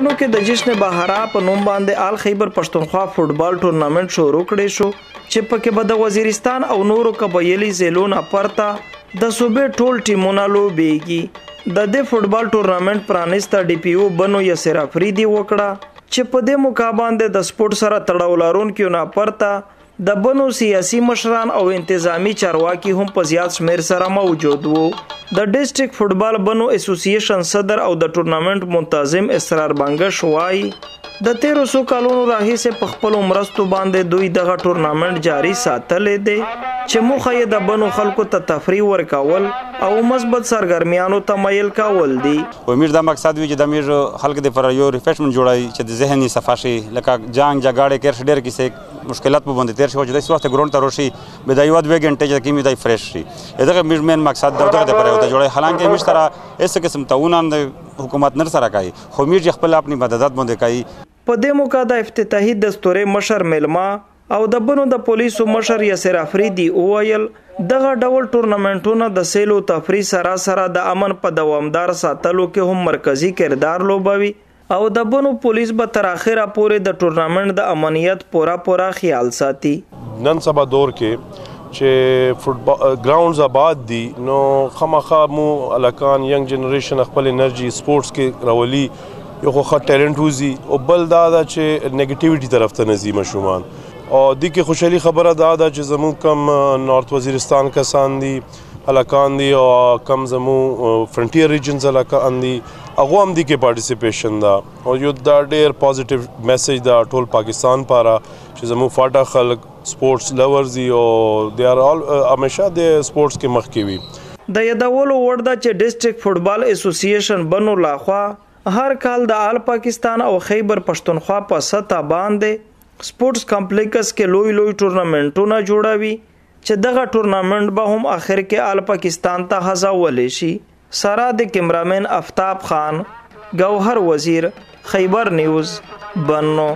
بنو کې د جشن بهارا په نوم باندې آل خیبر پښتونخوا فوټبال ټورنامنت شروع کړی شو چې پکې به د وزیرستان او نورو قبایلی ضلعونو پرته د صوبې ټول ټیمونه لوبېږي. د دې فوټبال ټورنامنت پرانیسته ډي پی او بنو یاسر افریدي وکړه چې په دې موقع باندې د سپورت سره تړاو لرونکو نه پرته د بنو سیاسي مشران او انتظامی چارواکي هم په زیات شمیر سره موجود وو. د ډیسټریکټ فوټبال بنو اسوسییشن صدر او د ټورنامنت منتظم اسرار بنگش وایي د 1300 کالونو راهیسې په خپل مرستو باندې دوی دغه ټورنامنت جاری ساتلې دي چې موخه یې د بنو خلکو ته تفریح ورکول او مثبت سرګرمیانو ته میل کول دي. امید دا مقصد وي چې د امیر خلک د پر یو ریفریشمنت جوړای چې د ذهني صفا شي لکه جنگ جګړه کې ډېر کیسه مشکلات په باندې تیر شو چې د وخت ګراوند ته روشي به د یو 2 غنټه چې کیمې د فرش شي دغه مین مقصد دغه د پر یو د جوړای حالانکه مشترا اس قسم تعاون د حکومت نه سره کوي خو میر خپل خپل مددات باندې کوي. په دې موقع د افتتاحي دستوري مشر ملما او د بنو د پولیسو مشر یاسر افریدي وویل دغه ډول ټورنامنټونه د سیلو تفریح سره د امن په دوامدار ساتلو کې هم مرکزی کردار لوبوي او د بنو پولیس به تر اخره پورې د ټورنامنت د امنیت پورا خیال ساتي. نن سبا دور کې چې فوټبال ګراوندز آباد دي نو خامخا مو الکان ینګ جنریشن خپل انرژي سپورتس کې راولي یو خو ټیلنټ وزي او بل دا چې نیگیټیویټي طرف ته نزي مشومان او د کې خوشحالي خبره دا چې زموږ کم نارت وزیرستان کسان دي الکان دي او کم زموږ فرنټیر ریجنز الکان دي هغه هم دي کې پارټیسیپیشن دا او یو دا ډېر پازیټیو میسج دا ټول پاکستان لپاره چې زموږ فاټا خلک سپورتس لورز دي او دے آر آل همیشه د سپورتس کې مخکې وي. د یادولو وړ ده چې ډیسټریکټ فوټبال اسوسییشن بنو لاخوا هر کال د آل پاکستان او خیبر پښتونخوا په سطح باندې سپورتس کمپلیکس کې لوی ټورنامنټونه جوړوي چې دغه ټورنامنت به هم اخر کې آل پاکستان ته هڅول شي. سره د کیمرامین افتاب خان، گوهر وزیر، خیبر نیوز، بنو.